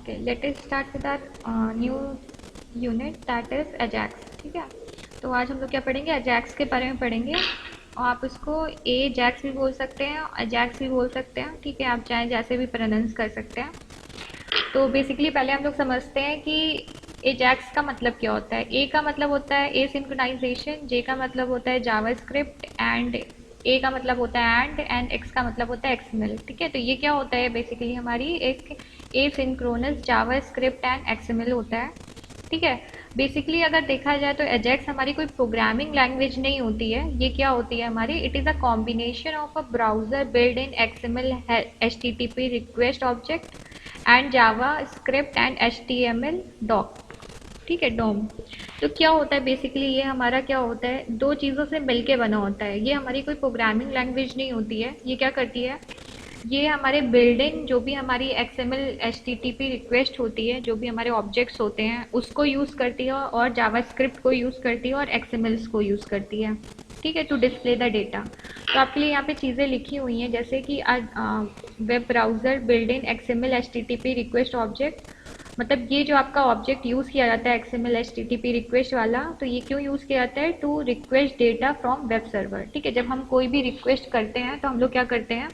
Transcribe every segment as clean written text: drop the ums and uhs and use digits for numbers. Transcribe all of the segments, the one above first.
Okay, let us start with our new unit that is AJAX. ठीक है, तो आज हम लोग क्या पढ़ेंगे, अजैक्स के बारे में पढ़ेंगे। और आप इसको एजैक्स भी बोल सकते हैं, अजैक्स भी बोल सकते हैं। ठीक है, आप चाहे जैसे भी प्रोनाउंस कर सकते हैं। तो बेसिकली पहले हम लोग समझते हैं कि एजैक्स का मतलब क्या होता है। ए का मतलब होता है ए सिंक्रोनाइजेशन, जे का मतलब होता है जावास्क्रिप्ट, एंड ए का मतलब होता है एंड एक्स का मतलब होता है एक्सएमएल। ठीक है, तो ये क्या होता है, बेसिकली हमारी एक a synchronous JavaScript and XML होता है। ठीक है, बेसिकली अगर देखा जाए तो एजेक्स हमारी कोई प्रोग्रामिंग लैंग्वेज नहीं होती है। ये क्या होती है हमारी, it is a combination of a browser built in XML HTTP request object and JavaScript and HTML doc. ठीक है, डोम। तो क्या होता है बेसिकली, ये हमारा क्या होता है, दो चीज़ों से मिलके बना होता है। ये हमारी कोई प्रोग्रामिंग लैंग्वेज नहीं होती है। ये क्या करती है, ये हमारे बिल्डिंग जो भी हमारी एक्सएमएल एचटीटीपी रिक्वेस्ट होती है, जो भी हमारे ऑब्जेक्ट्स होते हैं उसको यूज़ करती है, और जावास्क्रिप्ट को यूज़ करती है, और एक्सएमएल्स को यूज़ करती है। ठीक है, टू डिस्प्ले द डेटा। तो आपके लिए यहाँ पे चीज़ें लिखी हुई हैं, जैसे कि web browser build in XML HTTP request object. मतलब ये जो आपका ऑब्जेक्ट यूज़ किया जाता है एक्सएमएल एचटीटीपी रिक्वेस्ट वाला, तो ये क्यों यूज़ किया जाता है, to request data from web server. ठीक है, जब हम कोई भी रिक्वेस्ट करते हैं तो हम लोग क्या करते हैं,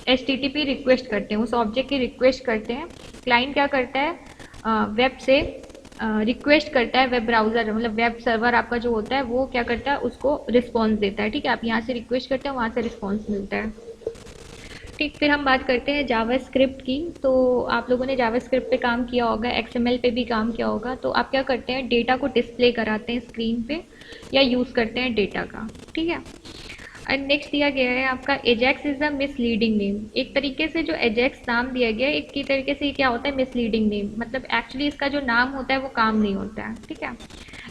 एचटीटीपी रिक्वेस्ट करते हैं, उस ऑब्जेक्ट की रिक्वेस्ट करते हैं। क्लाइंट क्या करता है, वेब से रिक्वेस्ट करता है, वेब ब्राउज़र मतलब वेब सर्वर आपका जो होता है वो क्या करता है, उसको रिस्पॉन्स देता है। ठीक है, आप यहाँ से रिक्वेस्ट करते हैं, वहाँ से रिस्पॉन्स मिलता है। ठीक, फिर हम बात करते हैं जावास्क्रिप्ट की। तो आप लोगों ने जावास्क्रिप्ट पे काम किया होगा, एक्सएमएल पे भी काम किया होगा। तो आप क्या करते हैं, डेटा को डिस्प्ले कराते हैं स्क्रीन पे, या यूज़ करते हैं डेटा का। ठीक है, एंड नेक्स्ट दिया गया है आपका, Ajax is a misleading name. एक तरीके से जो एजेक्स नाम दिया गया है, एक की तरीके से ये क्या होता है, मिसलीडिंग नेम। मतलब एक्चुअली इसका जो नाम होता है वो काम नहीं होता है। ठीक है,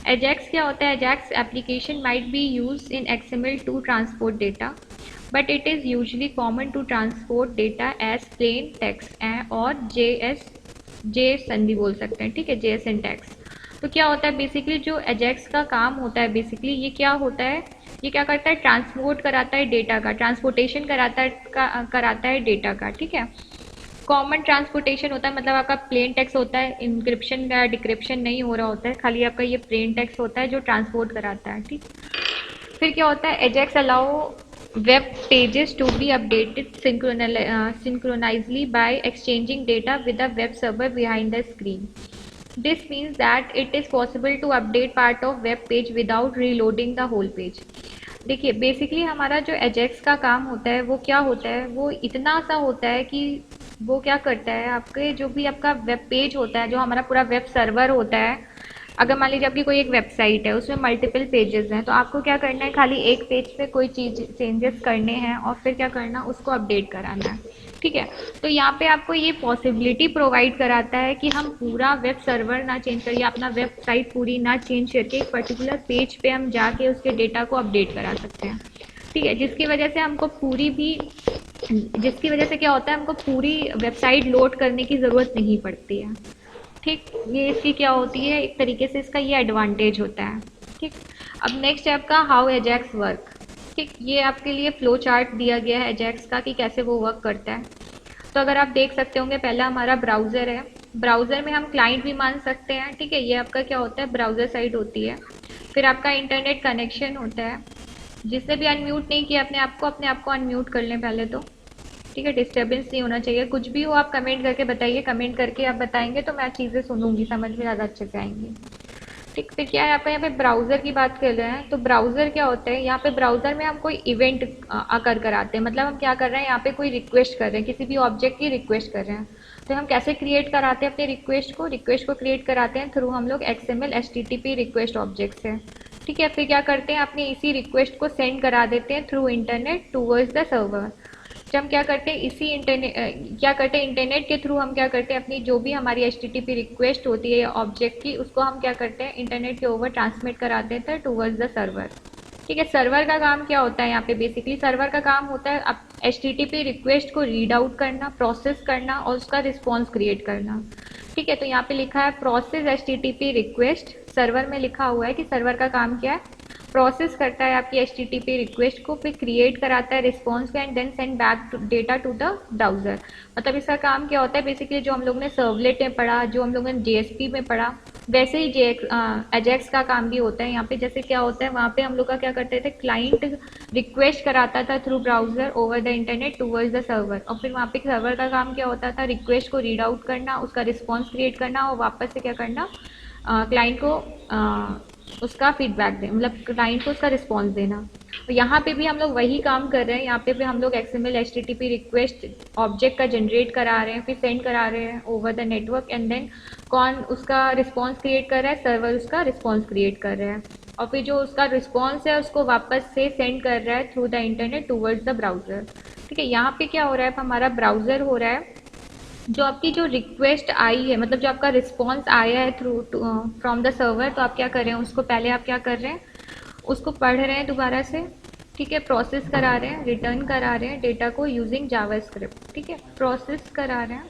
एजेक्स क्या होता है, AJAX application might be use in XML to transport data, but it is usually common to transport data as plain text और JSON भी बोल सकते हैं। ठीक है, JSON text। तो क्या होता है बेसिकली, जो एजेक्स का काम होता है बेसिकली, ये क्या होता है, ये क्या करता है, ट्रांसपोर्ट कराता है डेटा का, ट्रांसपोर्टेशन कराता है डेटा का। ठीक है, कॉमन ट्रांसपोर्टेशन होता है, मतलब आपका प्लेन टेक्स्ट होता है, इंक्रिप्शन या डिक्रिप्शन नहीं हो रहा होता है, खाली आपका ये प्लेन टेक्स्ट होता है जो ट्रांसपोर्ट कराता है। ठीक, फिर क्या होता है, Ajax allow web pages to be updated synchronously by exchanging data with a web server behind the screen. This means that it is possible to update part of web page without reloading the whole page. देखिए basically हमारा जो Ajax का काम होता है वो क्या होता है, वो इतना सा होता है कि वो क्या करता है, आपके जो भी आपका वेब पेज होता है, जो हमारा पूरा वेब सर्वर होता है, अगर मान लीजिए आपकी कोई एक वेबसाइट है, उसमें मल्टीपल पेजेस हैं, तो आपको क्या करना है, खाली एक पेज पे कोई चीज चेंजेस करने हैं और फिर क्या करना, उसको अपडेट कराना है। ठीक है, तो यहाँ पे आपको ये पॉसिबिलिटी प्रोवाइड कराता है कि हम पूरा वेब सर्वर ना चेंज करिए, अपना वेबसाइट पूरी ना चेंज करके एक पर्टिकुलर पेज पे हम जाके उसके डेटा को अपडेट करा सकते हैं। ठीक है, जिसकी वजह से हमको जिसकी वजह से क्या होता है, हमको पूरी वेबसाइट लोड करने की ज़रूरत नहीं पड़ती है। ठीक, ये इसकी क्या होती है, एक तरीके से इसका ये एडवांटेज होता है। ठीक, अब नेक्स्ट है आपका हाउ एजेक्स वर्क। ठीक, ये आपके लिए फ्लो चार्ट दिया गया है एजेक्स का कि कैसे वो वर्क करता है। तो अगर आप देख सकते होंगे, पहला हमारा ब्राउज़र है, ब्राउज़र में हम क्लाइंट भी मान सकते हैं। ठीक है, ये आपका क्या होता है, ब्राउज़र साइट होती है। फिर आपका इंटरनेट कनेक्शन होता है, जिसने भी अनम्यूट नहीं किया अपने आप को अनम्यूट कर लें पहले तो। ठीक है, डिस्टर्बेंस नहीं होना चाहिए, कुछ भी हो आप कमेंट करके बताइए, कमेंट करके आप बताएंगे तो मैं चीज़ें सुनूंगी, समझ में ज़्यादा अच्छे से आएंगी। ठीक, फिर क्या है, आप यहाँ पे ब्राउज़र की बात कर रहे हैं, तो ब्राउज़र क्या होता है, यहाँ पे ब्राउज़र में हम कोई इवेंट आकर कराते हैं। मतलब हम क्या कर रहे हैं, यहाँ पे कोई रिक्वेस्ट कर रहे हैं, किसी भी ऑब्जेक्ट की रिक्वेस्ट कर रहे हैं, तो हम कैसे क्रिएट कराते हैं अपने रिक्वेस्ट को क्रिएट कराते हैं थ्रू हम लोग एक्सएमएल एचटीटीपी रिक्वेस्ट ऑब्जेक्ट से। ठीक है, फिर क्या करते हैं, अपने इसी रिक्वेस्ट को सेंड करा देते हैं through internet towards the server. जब हम क्या करते हैं, इसी इंटरनेट के थ्रू हम क्या करते हैं, अपनी जो भी हमारी एचटीटीपी रिक्वेस्ट होती है ऑब्जेक्ट की, उसको हम क्या करते हैं, इंटरनेट के ओवर ट्रांसमिट करा देते हैं टूवर्ड्स द सर्वर। ठीक है, सर्वर का काम क्या होता है, यहाँ पे बेसिकली सर्वर का काम होता है एचटीटीपी रिक्वेस्ट को रीड आउट करना, प्रोसेस करना और उसका रिस्पॉन्स क्रिएट करना। ठीक है, तो यहाँ पे लिखा है प्रोसेस एचटीटीपी रिक्वेस्ट, सर्वर में लिखा हुआ है कि सर्वर का काम क्या है, प्रोसेस करता है आपकी HTTP रिक्वेस्ट को, फिर क्रिएट कराता है रिस्पॉन्स को and then send back data to the browser. मतलब इसका काम क्या होता है, बेसिकली जो हम लोग ने सर्वलेट में पढ़ा, जो हम लोगों ने JSP में पढ़ा, वैसे ही अजैक्स का काम भी होता है यहाँ पे। जैसे क्या होता है वहाँ पे हम लोग का क्या करते थे, क्लाइंट रिक्वेस्ट कराता था through browser over the internet towards the server, और फिर वहाँ पे सर्वर का काम क्या होता था, रिक्वेस्ट को रीड आउट करना, उसका रिस्पॉन्स क्रिएट करना और वापस से क्या करना, क्लाइंट को उसका फीडबैक दें, मतलब क्लाइंट को उसका रिस्पॉन्स देना। तो यहाँ पे भी हम लोग वही काम कर रहे हैं। यहाँ पे भी हम लोग XML HTTP रिक्वेस्ट ऑब्जेक्ट का जनरेट करा रहे हैं, फिर सेंड करा रहे हैं over the network and then कौन उसका रिस्पॉन्स क्रिएट कर रहा है, सर्वर उसका रिस्पॉन्स क्रिएट कर रहा है, और फिर जो उसका रिस्पॉन्स है उसको वापस से सेंड कर रहा है through the internet towards the browser. ठीक है, यहाँ पे क्या हो रहा है, हमारा ब्राउजर हो रहा है, जो आपकी जो रिक्वेस्ट आई है, मतलब जो आपका रिस्पॉन्स आया है थ्रू फ्रॉम द सर्वर, तो आप क्या कर रहे हैं, उसको पहले आप क्या कर रहे हैं, उसको पढ़ रहे हैं दोबारा से। ठीक है, प्रोसेस करा रहे हैं, रिटर्न करा रहे हैं डेटा को यूजिंग जावास्क्रिप्ट। ठीक है, प्रोसेस करा रहे हैं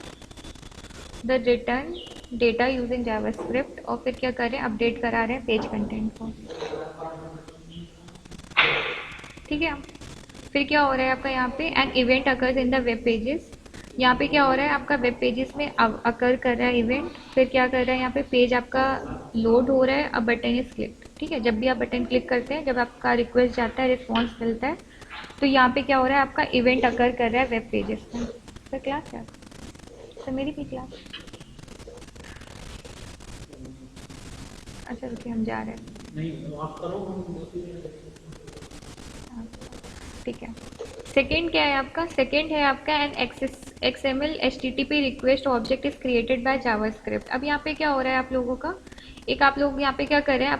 the return data using JavaScript, और फिर क्या कर रहे हैं, अपडेट करा रहे हैं पेज कंटेंट को। ठीक है, फिर क्या हो रहा है आपका यहाँ पे, an event occurs in the web pages. यहाँ पे क्या हो रहा है, आपका वेब पेजेस में अकर कर रहा है इवेंट, फिर क्या कर रहा है, यहाँ पे पेज आपका लोड हो रहा है, अब बटन इज क्लिक। ठीक है, जब भी आप बटन क्लिक करते हैं, जब आपका रिक्वेस्ट जाता है, रिस्पॉन्स मिलता है, तो यहाँ पे क्या हो रहा है, आपका इवेंट अकर कर रहा है वेब पेजेस में। सर क्लास है, सर मेरी भी क्लास। अच्छा रुकिए, हम जा रहे हैं। नहीं तो आप करो, ठीक है। सेकेंड क्या है आपका, सेकेंड है आपका an XML HTTP request object is created by JavaScript. अब यहाँ पे क्या हो रहा है आप लोगों का, एक आप लोग यहाँ पे क्या कर रहे हैं,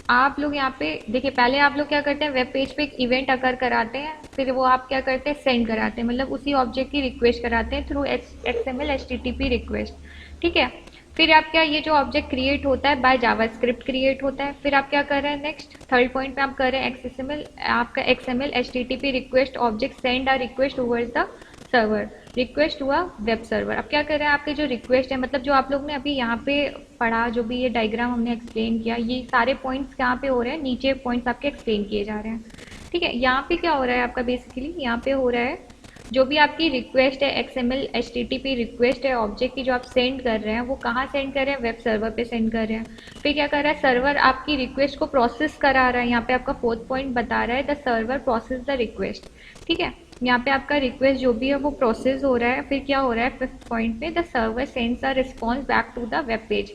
आप लोग यहाँ पे देखिए, पहले आप लोग क्या करते हैं, वेब पेज पे एक इवेंट अकर कराते हैं, फिर वो आप क्या करते हैं, सेंड कराते हैं, मतलब उसी ऑब्जेक्ट की रिक्वेस्ट कराते हैं थ्रू XML HTTP रिक्वेस्ट। ठीक है, फिर आप क्या, ये जो ऑब्जेक्ट क्रिएट होता है बाय जावास्क्रिप्ट क्रिएट होता है, फिर आप क्या कर रहे हैं, नेक्स्ट थर्ड पॉइंट पे आप कर रहे हैं XML, आपका XML HTTP request object send a request towards the server, request हुआ वेब सर्वर। अब क्या कर रहे हैं, आपके जो रिक्वेस्ट है, मतलब जो आप लोग ने अभी यहाँ पे पढ़ा, जो भी ये डायग्राम हमने एक्सप्लेन किया, ये सारे पॉइंट्स कहाँ पे हो रहे हैं, नीचे पॉइंट्स आपके एक्सप्लेन किए जा रहे हैं। ठीक है, यहाँ पे क्या हो रहा है आपका, बेसिकली यहाँ पे हो रहा है, जो भी आपकी रिक्वेस्ट है, XML HTTP रिक्वेस्ट है ऑब्जेक्ट की, जो आप सेंड कर रहे हैं, वो कहाँ सेंड कर रहे हैं, वेब सर्वर पे सेंड कर रहे हैं। फिर क्या कर रहा है, सर्वर आपकी रिक्वेस्ट को प्रोसेस करा रहा है, यहाँ पे आपका फोर्थ पॉइंट बता रहा है, the server process the request. ठीक है, यहाँ पे आपका रिक्वेस्ट जो भी है वो प्रोसेस हो रहा है, फिर क्या हो रहा है, फिफ्थ पॉइंट पे, the server sends a response back to the web page.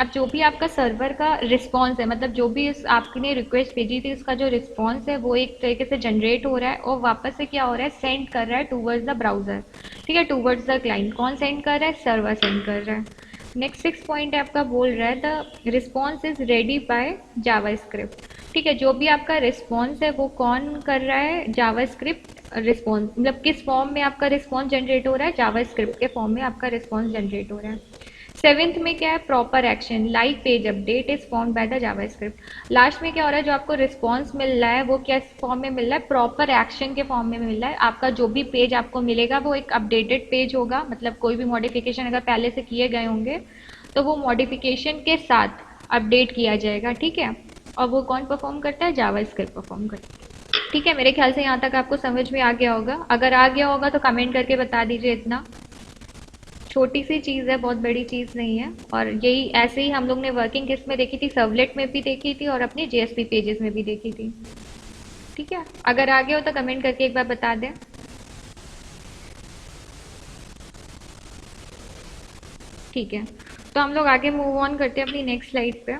अब जो भी आपका सर्वर का रिस्पॉन्स है, मतलब जो भी इस आपने रिक्वेस्ट भेजी थी, उसका जो रिस्पॉन्स है वो एक तरीके से जनरेट हो रहा है, और वापस से क्या हो रहा है, सेंड कर रहा है टूवर्ड्स द ब्राउजर। ठीक है, टूवर्ड्स द क्लाइंट। कौन सेंड कर रहा है, सर्वर सेंड कर रहा है। नेक्स्ट सिक्स पॉइंट है आपका, बोल रहा है the response is ready bye JavaScript. ठीक है, जो भी आपका रिस्पॉन्स है वो कौन कर रहा है, जावास्क्रिप्ट रिस्पॉन्स, मतलब किस फॉर्म में आपका रिस्पॉन्स जनरेट हो रहा है, जावास्क्रिप्ट के फॉर्म में आपका रिस्पॉन्स जनरेट हो रहा है। सेवेंथ में क्या है, proper action like page update is form by the JavaScript. Last में क्या हो रहा है, जो आपको रिस्पॉन्स मिल रहा है वो क्या फॉर्म में मिल रहा है, प्रॉपर एक्शन के फॉर्म में मिल रहा है। आपका जो भी पेज आपको मिलेगा वो एक अपडेटेड पेज होगा, मतलब कोई भी मॉडिफिकेशन अगर पहले से किए गए होंगे तो वो मॉडिफिकेशन के साथ अपडेट किया जाएगा। ठीक है, और वो कौन परफॉर्म करता है, जावास्क्रिप्ट परफॉर्म करता है। ठीक है, मेरे ख्याल से यहाँ तक आपको समझ में आ गया होगा। अगर आ गया होगा तो कमेंट करके बता दीजिए। इतना छोटी सी चीज़ है, बहुत बड़ी चीज़ नहीं है, और यही ऐसे ही हम लोग ने वर्किंग किस में देखी थी, सर्वलेट में भी देखी थी और अपने JSP पेजेस में भी देखी थी। ठीक है, अगर आ गया हो तो कमेंट करके एक बार बता दें। ठीक है, तो हम लोग आगे मूव ऑन करते हैं अपनी नेक्स्ट स्लाइड पे।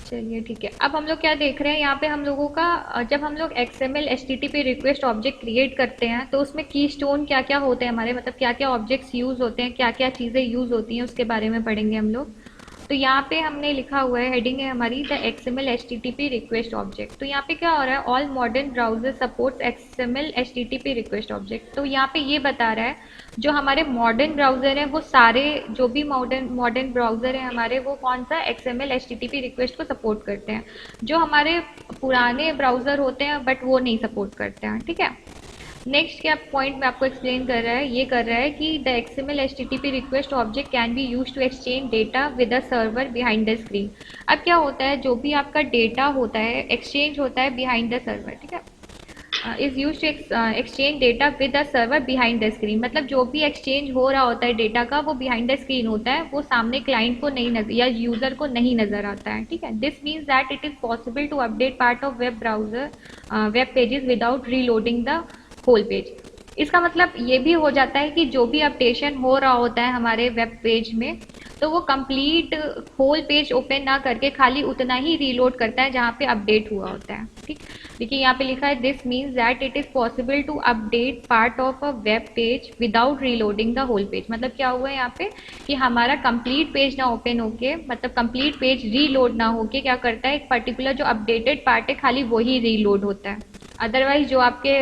चलिए ठीक है, अब हम लोग क्या देख रहे हैं यहाँ पे, हम लोगों का जब हम लोग XML HTTP request object create करते हैं तो उसमें की स्टोन क्या क्या होते हैं हमारे, मतलब क्या क्या ऑब्जेक्ट्स यूज़ होते हैं, क्या क्या चीज़ें यूज़ होती हैं, उसके बारे में पढ़ेंगे हम लोग। तो यहाँ पे हमने लिखा हुआ है, हेडिंग है हमारी the XML HTTP request object. तो यहाँ पे क्या हो रहा है, all modern browser supports XML HTTP request object. तो यहाँ पे ये बता रहा है जो हमारे मॉडर्न ब्राउजर हैं वो सारे, जो भी मॉडर्न ब्राउजर हैं हमारे, वो कौन सा XML HTTP रिक्वेस्ट को सपोर्ट करते हैं। जो हमारे पुराने ब्राउजर होते हैं बट वो नहीं सपोर्ट करते हैं। ठीक है, नेक्स्ट क्या पॉइंट में आपको एक्सप्लेन कर रहा है, ये कर रहा है कि the XML HTTP request object can be use to exchange data with a server behind the screen. अब क्या होता है, जो भी आपका डेटा होता है एक्सचेंज होता है बिहाइंड द सर्वर, ठीक है, is use to exchange data with a server behind the screen. मतलब जो भी एक्सचेंज हो रहा होता है डेटा का वो बिहाइंड द स्क्रीन होता है, वो सामने क्लाइंट को नहीं नजर या यूजर को नहीं नजर आता है, ठीक है। This means that it is possible to update part of web browser web pages without reloading the whole page. इसका मतलब ये भी हो जाता है कि जो भी अपडेशन हो रहा होता है हमारे वेब पेज में, तो वो कंप्लीट होल पेज ओपन ना करके खाली उतना ही रीलोड करता है जहाँ पे अपडेट हुआ होता है, ठीक। देखिए यहाँ पे लिखा है this means that it is possible to update part of a web page without reloading the whole page. मतलब क्या हुआ है यहाँ पे कि हमारा कंप्लीट पेज ना ओपन होके, मतलब कंप्लीट पेज रीलोड ना होके क्या करता है, एक पर्टिकुलर जो अपडेटेड पार्ट है खाली वही रीलोड होता है। अदरवाइज जो आपके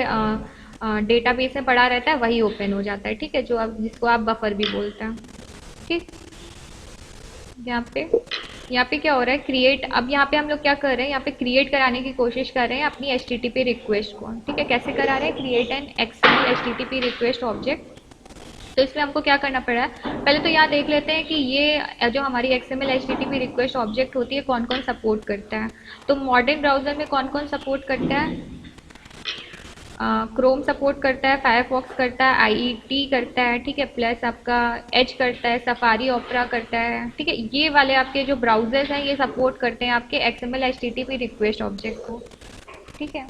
डेटाबेस में पड़ा रहता है वही ओपन हो जाता है, ठीक है, जो आप जिसको आप बफर भी बोलते हैं, ठीक। यहाँ पे क्या हो रहा है, क्रिएट, अब यहाँ पे हम लोग क्या कर रहे हैं, यहाँ पे क्रिएट कराने की कोशिश कर रहे हैं अपनी एचटीटीपी रिक्वेस्ट को, ठीक है। कैसे करा रहे हैं, create an XML HTTP request object. तो इसमें हमको क्या करना पड़ा है, पहले तो यहाँ देख लेते हैं कि ये जो हमारी एक्सएमएल एचटीटीपी रिक्वेस्ट ऑब्जेक्ट होती है कौन कौन सपोर्ट करता है। तो मॉडर्न ब्राउजर में कौन कौन सपोर्ट करता है, क्रोम सपोर्ट करता है, फायरफॉक्स करता है, आईईटी करता है, ठीक है, प्लस आपका एज करता है, सफारी ओपरा करता है, ठीक है। ये वाले आपके जो ब्राउजर्स हैं ये सपोर्ट करते हैं आपके एक्सएमएल एचटीटीपी रिक्वेस्ट ऑब्जेक्ट को, ठीक है।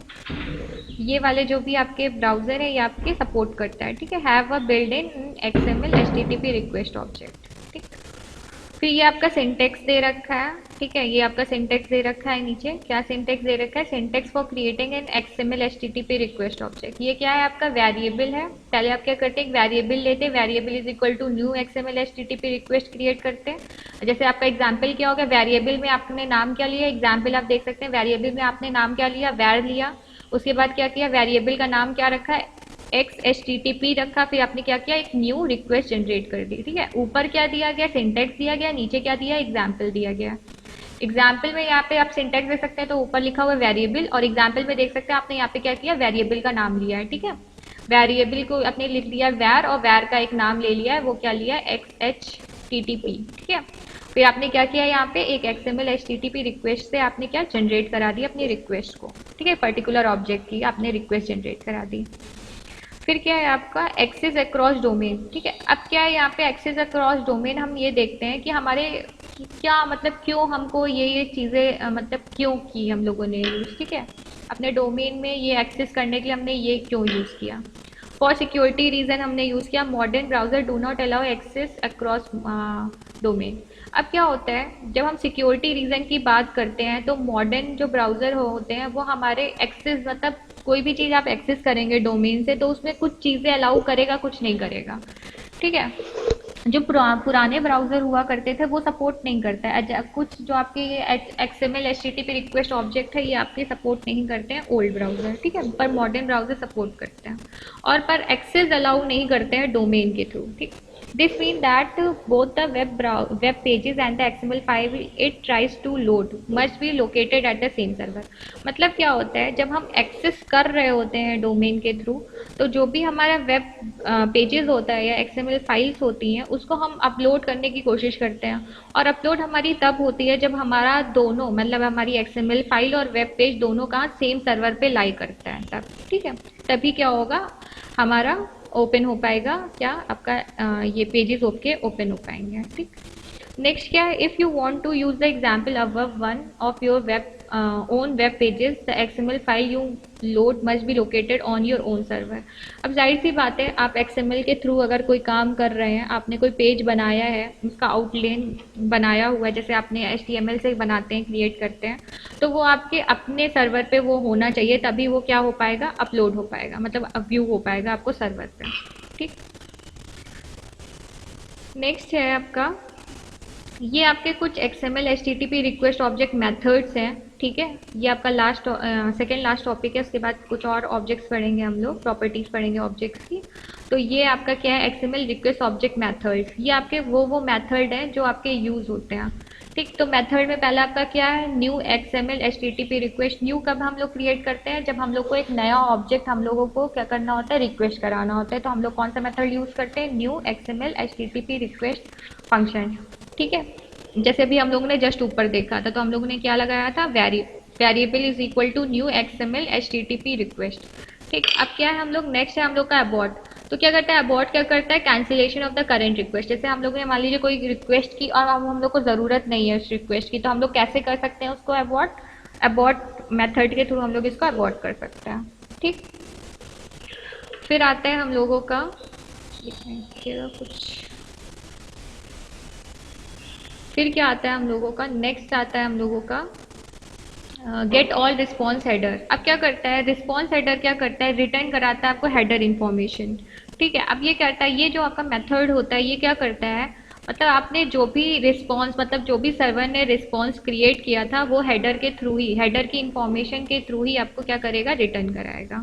ये वाले जो भी आपके ब्राउजर है ये आपके सपोर्ट करता है, ठीक है। Have a build in XML HTTP request object, ठीक। फिर ये आपका सिंटेक्स दे रखा है, ठीक है, ये आपका सिंटेक्स दे रखा है नीचे, क्या सिंटेक्स दे रखा है, syntax for creating an XML HTTP request object. ये क्या है आपका वेरिएबल है। पहले आप क्या करते हैं, एक वेरिएबल लेते हैं, variable is equal to new XML HTTP request create करते हैं। जैसे आपका एग्जाम्पल क्या होगा, वेरिएबल में आपने नाम क्या लिया, एग्जाम्पल आप देख सकते हैं, वेरिएबल में आपने नाम क्या लिया, वैर लिया, उसके बाद क्या किया, वेरिएबल का नाम क्या रखा है, x H T T P रखा, फिर आपने क्या किया, एक न्यू रिक्वेस्ट जनरेट कर दी, ठीक है। ऊपर क्या दिया गया, सिंटेक्स दिया गया, नीचे क्या दिया, एग्जाम्पल दिया गया। एग्जाम्पल में यहाँ पे आप सिंटेक्स दे सकते हैं, तो ऊपर लिखा हुआ है वेरिएबल, और एग्जाम्पल में देख सकते हैं आपने यहाँ पे क्या किया, वेरिएबल का नाम लिया है, ठीक है। वेरिएबल को आपने लिख दिया वैर, और वैर का एक नाम ले लिया है, वो क्या लिया है, x H T T P, ठीक है। फिर आपने क्या किया, यहाँ पे एक एक्सएमएल एचटीटीपी रिक्वेस्ट से आपने क्या जनरेट करा दी अपनी रिक्वेस्ट को, ठीक है, पर्टिकुलर ऑब्जेक्ट की आपने रिक्वेस्ट जनरेट करा दी। फिर क्या है आपका एक्सेस अक्रॉस डोमेन, ठीक है। अब क्या है यहाँ पे एक्सेस अक्रॉस डोमेन, हम ये देखते हैं कि हमारे क्या मतलब क्यों हमको ये चीज़ें मतलब क्यों की हम लोगों ने यूज़, ठीक है, अपने डोमेन में ये एक्सेस करने के लिए हमने ये क्यों यूज़ किया। फॉर सिक्योरिटी रीज़न हमने यूज़ किया, modern browser do not allow access across domain. अब क्या होता है, जब हम सिक्योरिटी रीज़न की बात करते हैं तो मॉडर्न जो ब्राउज़र होते हैं वो हमारे एक्सेस, मतलब कोई भी चीज़ आप एक्सेस करेंगे डोमेन से तो उसमें कुछ चीज़ें अलाउ करेगा, कुछ नहीं करेगा, ठीक है। जो पुराने ब्राउज़र हुआ करते थे वो सपोर्ट नहीं करता है, कुछ जो आपके ये एक्सएमएल एचटीटीपी रिक्वेस्ट ऑब्जेक्ट है ये आपके सपोर्ट नहीं करते हैं ओल्ड ब्राउज़र, ठीक है, पर मॉडर्न ब्राउज़र सपोर्ट करते हैं, और पर एक्सेस अलाउ नहीं करते हैं डोमेन के थ्रू, ठीक। This means that both the web pages and the XML file it tries to load must be located at the same server। मतलब क्या होता है, जब हम एक्सेस कर रहे होते हैं डोमेन के थ्रू, तो जो भी हमारा वेब पेजेस होता है या XML फाइल्स होती हैं उसको हम अपलोड करने की कोशिश करते हैं, और अपलोड हमारी तब होती है जब हमारा दोनों, मतलब हमारी XML फाइल और वेब पेज दोनों का सेम सर्वर पे लाई करता है तब, ठीक है, तभी क्या होगा, हमारा ओपन हो पाएगा, क्या आपका ये पेजेस ओके ओपन हो पाएंगे, ठीक। नेक्स्ट क्या है, if you want to use the example above one of your web own web pages the XML file you load must be located on your own server. अब जाहिर सी बात है, आप एक्सएमएल के थ्रू अगर कोई काम कर रहे हैं, आपने कोई पेज बनाया है, उसका आउटलाइन बनाया हुआ है, जैसे आपने एचटीएमएल से बनाते हैं, क्रिएट करते हैं, तो वो आपके अपने सर्वर पे वो होना चाहिए, तभी वो क्या हो पाएगा, अपलोड हो पाएगा, मतलब व्यू हो पाएगा आपको सर्वर पे, ठीक। नेक्स्ट है आपका, ये आपके कुछ XML HTTP request object methods हैं, ठीक है। ये आपका लास्ट सेकेंड लास्ट टॉपिक है, उसके बाद कुछ और ऑब्जेक्ट्स पढ़ेंगे हम लोग, प्रॉपर्टीज पढ़ेंगे ऑब्जेक्ट्स की। तो ये आपका क्या है, XML रिक्वेस्ट ऑब्जेक्ट मेथड्स, ये आपके वो मेथड हैं जो आपके यूज़ होते हैं, ठीक ठीक, तो मेथड में पहला आपका क्या है, new XML HTTP request. New कब हम लोग क्रिएट करते हैं, जब हम लोग को एक नया ऑब्जेक्ट हम लोगों को क्या करना होता है, रिक्वेस्ट कराना होता है। तो हम लोग कौन सा मेथड यूज करते हैं, new XML HTTP request function. ठीक है, जैसे भी हम लोगों ने जस्ट ऊपर देखा था, तो हम लोगों ने क्या लगाया था, variable is equal to new XML HTTP request. ठीक, अब क्या है हम लोग, नेक्स्ट है हम लोग का अबॉर्ट। तो क्या करता है अबॉर्ट, क्या करता है, cancellation of the current request. जैसे हम लोग ने मान लीजिए कोई रिक्वेस्ट की और अब हम लोग को ज़रूरत नहीं है उस रिक्वेस्ट की, तो हम लोग कैसे कर सकते हैं उसको अबॉर्ट, अबॉर्ट मेथड के थ्रू हम लोग इसको अबॉर्ट कर सकते हैं। ठीक, फिर आता है हम लोगों का कुछ, फिर क्या आता है हम लोगों का, नेक्स्ट आता है हम लोगों का गेट ऑल रिस्पॉन्स हेडर। अब क्या करता है रिस्पॉन्स हेडर, क्या करता है, रिटर्न कराता है आपको हेडर इन्फॉर्मेशन। ठीक है, अब ये करता है, ये जो आपका मेथड होता है ये क्या करता है, मतलब आपने जो भी रिस्पॉन्स, मतलब जो भी सर्वर ने रिस्पॉन्स क्रिएट किया था वो हेडर के थ्रू ही, हेडर की इन्फॉर्मेशन के थ्रू ही आपको क्या करेगा, रिटर्न कराएगा।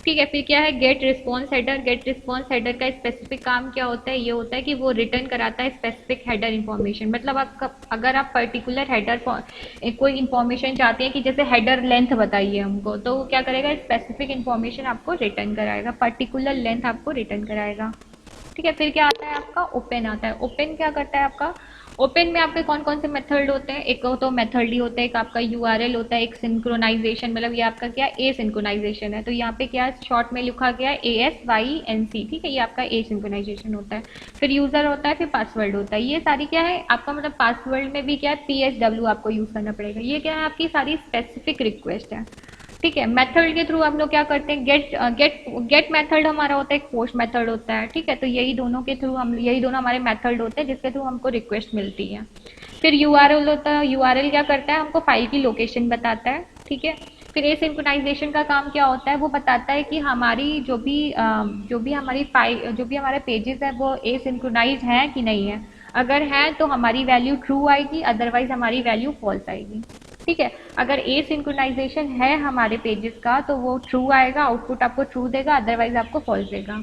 ठीक है, फिर क्या है, get response header. Get response header का स्पेसिफिक काम क्या होता है, ये होता है कि वो रिटर्न कराता है स्पेसिफिक हेडर इन्फॉर्मेशन। मतलब आपका अगर आप पर्टिकुलर हेडर कोई इन्फॉर्मेशन चाहते हैं कि जैसे हेडर लेंथ बताइए हमको, तो वो क्या करेगा, स्पेसिफिक इन्फॉर्मेशन आपको रिटर्न कराएगा, पर्टिकुलर लेंथ आपको रिटर्न कराएगा। ठीक है, फिर क्या आता है आपका ओपन आता है। ओपन क्या करता है आपका, ओपन में आपके कौन कौन से मेथड होते हैं, एक तो मेथड ही होता है, एक आपका यूआरएल होता है, एक सिंक्रोनाइजेशन, मतलब ये आपका क्या ए सिंक्रोनाइजेशन है, तो यहाँ पे क्या शॉर्ट में लिखा गया ASYNC। ठीक है, ये आपका ए सिंक्रोनाइजेशन होता है। फिर यूजर होता है, फिर पासवर्ड होता है। ये सारी क्या है आपका, मतलब पासवर्ड में भी क्या है PSW आपको यूज करना पड़ेगा। ये क्या है आपकी सारी स्पेसिफिक रिक्वेस्ट है। ठीक है, मेथड के थ्रू हम लोग क्या करते हैं, गेट मेथड हमारा होता है, एक पोस्ट मेथड होता है। ठीक है, तो यही दोनों के थ्रू हम, यही दोनों हमारे मेथड होते हैं जिसके थ्रू हमको रिक्वेस्ट मिलती है। फिर यूआरएल होता है, यूआरएल क्या करता है, हमको फाइल की लोकेशन बताता है। ठीक है, फिर एसिंक्रोनाइजेशन का काम क्या होता है, वो बताता है कि हमारी जो भी हमारी फाइल, जो भी हमारे पेजेस है वो एसिंक्रोनाइज है कि नहीं है। अगर है तो हमारी वैल्यू ट्रू आएगी, अदरवाइज हमारी वैल्यू फॉल्स आएगी। ठीक है, अगर ए सिंक्रोनाइजेशन है हमारे पेजेस का तो वो ट्रू आएगा, आउटपुट आपको ट्रू देगा, अदरवाइज आपको फॉल्स देगा।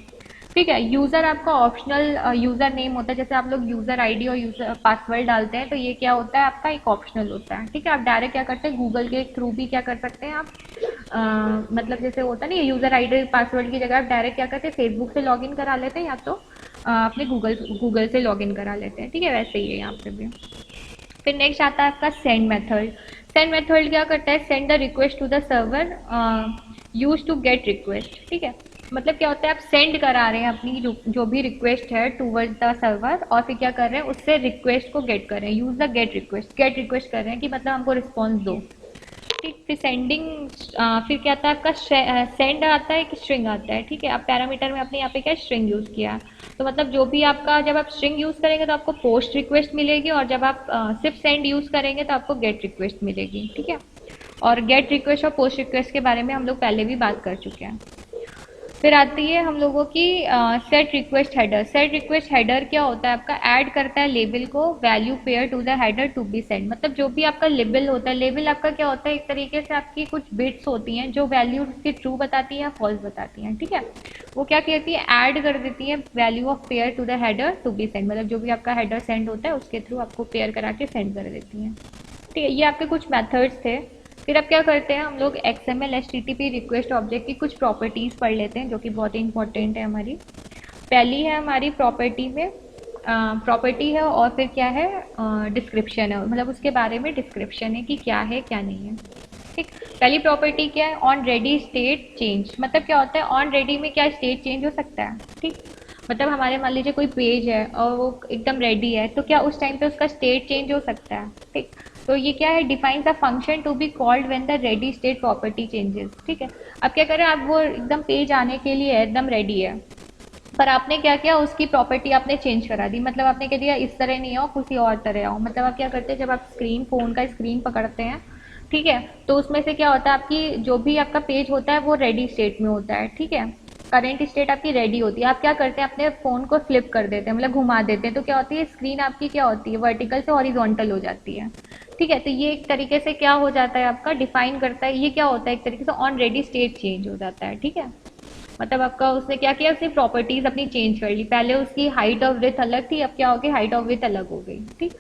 ठीक है, यूजर आपका ऑप्शनल यूजर नेम होता है, जैसे आप लोग यूजर आईडी और यूजर पासवर्ड डालते हैं, तो ये क्या होता है आपका एक ऑप्शनल होता है। ठीक है, आप डायरेक्ट क्या करते हैं, गूगल के थ्रू भी क्या कर सकते हैं आप, मतलब जैसे होता है ना यूजर आईडी पासवर्ड की जगह आप डायरेक्ट क्या करते हैं, फेसबुक से लॉगिन करा लेते हैं, या तो अपने गूगल से लॉगिन करा लेते हैं। ठीक है, वैसे ही है यहाँ पे भी। फिर नेक्स्ट आता है आपका सेंड मेथड। सेंड मेथड क्या करता है, send the request to the server use to get request. ठीक है, मतलब क्या होता है, आप सेंड करा रहे हैं अपनी जो भी रिक्वेस्ट है टूवर्ड्स द सर्वर, और फिर क्या कर रहे हैं, उससे रिक्वेस्ट को गेट कर रहे हैं, यूज द गेट रिक्वेस्ट कर रहे हैं कि मतलब हमको रिस्पॉन्स दो। ठीक, फिर सेंडिंग, फिर क्या आता है आपका, सेंड आता है, एक स्ट्रिंग आता है। ठीक है, आप पैरामीटर में अपने यहाँ पे क्या स्ट्रिंग यूज़ किया, तो मतलब जो भी आपका, जब आप स्ट्रिंग यूज़ करेंगे तो आपको पोस्ट रिक्वेस्ट मिलेगी, और जब आप सिर्फ सेंड यूज़ करेंगे तो आपको गेट रिक्वेस्ट मिलेगी। ठीक है, और गेट रिक्वेस्ट और पोस्ट रिक्वेस्ट के बारे में हम लोग पहले भी बात कर चुके हैं। फिर आती है हम लोगों की set request header. Set request header क्या होता है आपका, ऐड करता है लेबल को value pair to the header to be send. मतलब जो भी आपका लेबल होता है, लेबल आपका क्या होता है, एक तरीके से आपकी कुछ बिट्स होती हैं जो वैल्यू की ट्रू बताती है या फॉल्स बताती हैं। ठीक है, वो क्या कहती है, ऐड कर देती है value of pair to the header to be send, मतलब जो भी आपका हेडर सेंड होता है उसके थ्रू आपको पेयर करा के सेंड कर देती है। ठीक है, ये आपके कुछ मेथड्स थे। फिर अब क्या करते हैं हम लोग, XML HTTP रिक्वेस्ट ऑब्जेक्ट की कुछ प्रॉपर्टीज़ पढ़ लेते हैं जो कि बहुत ही इंपॉर्टेंट है हमारी। पहली है हमारी प्रॉपर्टी में, प्रॉपर्टी है और फिर क्या है, डिस्क्रिप्शन है, मतलब उसके बारे में डिस्क्रिप्शन है कि क्या है क्या नहीं है। ठीक, पहली प्रॉपर्टी क्या है, ऑन रेडी स्टेट चेंज। मतलब क्या होता है, ऑन रेडी में क्या स्टेट चेंज हो सकता है। ठीक, मतलब हमारे मान लीजिए कोई पेज है और वो एकदम रेडी है, तो क्या उस टाइम पे उसका स्टेट चेंज हो सकता है। ठीक, तो ये क्या है, defines a function to be called when the ready state property changes. ठीक है, अब क्या करें, आप वो एकदम पेज आने के लिए एकदम रेडी है, पर आपने क्या किया, उसकी प्रॉपर्टी आपने चेंज करा दी, मतलब आपने कह दिया इस तरह नहीं आओ, किसी और तरह आओ। मतलब आप क्या करते हैं, जब आप स्क्रीन, फोन का स्क्रीन पकड़ते हैं, ठीक है, तो उसमें से क्या होता है, आपकी जो भी आपका पेज होता है वो रेडी स्टेट में होता है। ठीक है, करेंट स्टेट आपकी रेडी होती है। आप क्या करते हैं, अपने फोन को फ्लिप कर देते हैं, मतलब घुमा देते हैं, तो क्या होती है, स्क्रीन आपकी क्या होती है, वर्टिकल से हॉरिजॉन्टल हो जाती है। ठीक है, तो ये एक तरीके से क्या हो जाता है आपका, डिफाइन करता है, ये क्या होता है, एक तरीके से ऑन रेडी स्टेट चेंज हो जाता है। ठीक है, मतलब आपका उसने क्या किया, उसने प्रॉपर्टीज अपनी चेंज कर ली, पहले उसकी हाइट और विड्थ अलग थी, अब क्या हो गई, हाइट और विड्थ अलग हो गई। ठीक,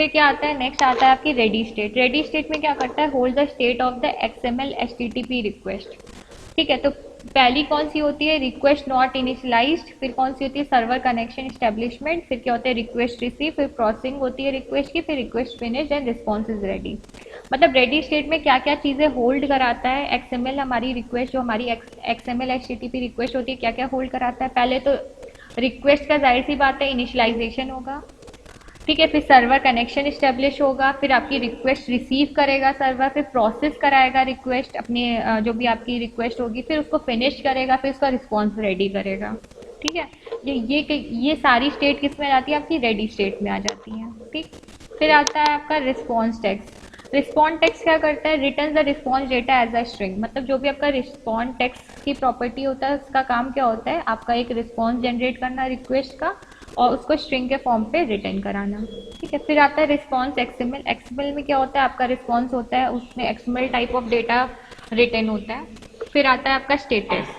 फिर क्या आता है, नेक्स्ट आता है आपकी रेडी स्टेट। रेडी स्टेट में क्या करता है, hold the state of the XML HTTP request. ठीक है, तो पहली कौन सी होती है, रिक्वेस्ट नॉट इनिशियलाइज्ड, फिर कौन सी होती है, सर्वर कनेक्शन एस्टेब्लिशमेंट, फिर क्या होता है, रिक्वेस्ट रिसीव, फिर प्रोसेसिंग होती है रिक्वेस्ट की, फिर request finish and response is ready. मतलब रेडी स्टेट में क्या क्या चीज़ें होल्ड कराता है XML, हमारी रिक्वेस्ट जो हमारी XML HTTP रिक्वेस्ट होती है क्या क्या होल्ड कराता है। पहले तो रिक्वेस्ट का जाहिर सी बात है इनिशियलाइजेशन होगा, ठीक है, फिर सर्वर कनेक्शन इस्टेब्लिश होगा, फिर आपकी रिक्वेस्ट रिसीव करेगा सर्वर, फिर प्रोसेस कराएगा रिक्वेस्ट अपने जो भी आपकी रिक्वेस्ट होगी, फिर उसको फिनिश करेगा, फिर उसका रिस्पॉन्स रेडी करेगा। ठीक है, ये सारी स्टेट किस में आ जाती है, आपकी रेडी स्टेट में आ जाती है। ठीक, फिर आता है आपका रिस्पॉन्स टेक्स्ट। रिस्पॉन्स टेक्स्ट क्या करता है, return the response data as a string. मतलब जो भी आपका रिस्पॉन्स टेक्स्ट की प्रॉपर्टी होता है उसका काम क्या होता है, आपका एक रिस्पॉन्स जनरेट करना रिक्वेस्ट का और उसको स्ट्रिंग के फॉर्म पे रिटर्न कराना। ठीक है, फिर आता है रिस्पॉन्स XML। XML में क्या होता है, आपका रिस्पॉन्स होता है उसमें XML type of data return होता है। फिर आता है आपका स्टेटस।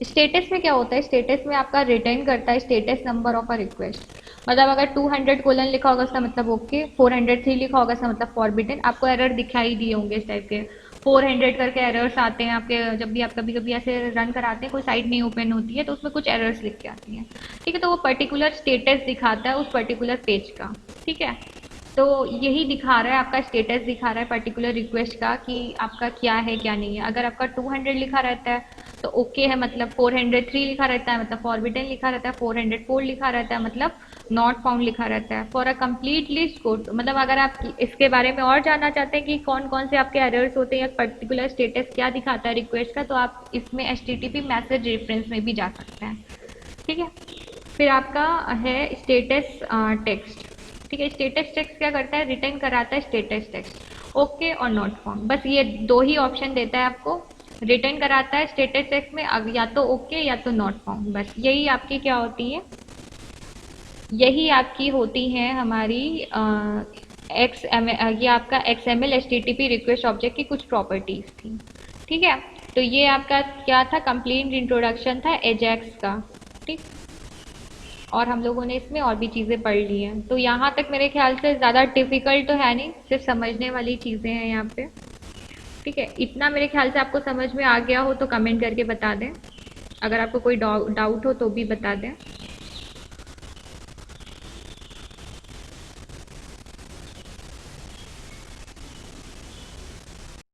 स्टेटस में क्या होता है, स्टेटस में आपका रिटर्न करता है status number of a request. मतलब अगर 200 कोलन लिखा होगा उसका मतलब ओके, 403 लिखा होगा उसका मतलब फॉरबिडन। आपको एरर दिखाई दिए होंगे इस टाइप के, 400 करके एरर्स आते हैं आपके, जब भी आप कभी कभी ऐसे रन कराते हैं कोई साइट नहीं ओपन होती है तो उसमें कुछ एरर्स लिख के आती हैं। ठीक है, तो वो पर्टिकुलर स्टेटस दिखाता है उस पर्टिकुलर पेज का। ठीक है, तो यही दिखा रहा है, आपका स्टेटस दिखा रहा है पर्टिकुलर रिक्वेस्ट का कि आपका क्या है क्या नहीं है। अगर आपका 200 लिखा रहता है तो ओके है, मतलब 403 लिखा रहता है मतलब फॉरबिडन लिखा रहता है, 404 लिखा रहता है मतलब नॉट फाउंड लिखा रहता है। For a complete list code, मतलब अगर आप इसके बारे में और जानना चाहते हैं कि कौन कौन से आपके एरर्स होते हैं या पर्टिकुलर स्टेटस क्या दिखाता है रिक्वेस्ट का, तो आप इसमें HTTP मैसेज रेफरेंस में भी जा सकते हैं। ठीक है, फिर आपका है स्टेटस टेक्स्ट। ठीक है, स्टेटस टेक्स्ट क्या करता है, रिटर्न कराता है स्टेटस टेक्स्ट ओके और नॉट फाउंड। बस ये दो ही ऑप्शन देता है आपको, रिटर्न कराता है स्टेटस टेक्स्ट में या तो ओके या तो नॉट फाउंड। बस यही आपकी क्या होती है, यही आपकी होती है हमारी ये आपका XML HTTP रिक्वेस्ट ऑब्जेक्ट की कुछ प्रॉपर्टीज थी। ठीक है, तो ये आपका क्या था, कंप्लीट इंट्रोडक्शन था एजेक्स का। ठीक, और हम लोगों ने इसमें और भी चीज़ें पढ़ ली हैं, तो यहाँ तक मेरे ख्याल से ज़्यादा डिफ़िकल्ट तो है नहीं, सिर्फ समझने वाली चीज़ें हैं यहाँ पे। ठीक है, इतना मेरे ख्याल से आपको समझ में आ गया हो तो कमेंट करके बता दें, अगर आपको कोई डाउट हो तो भी बता दें।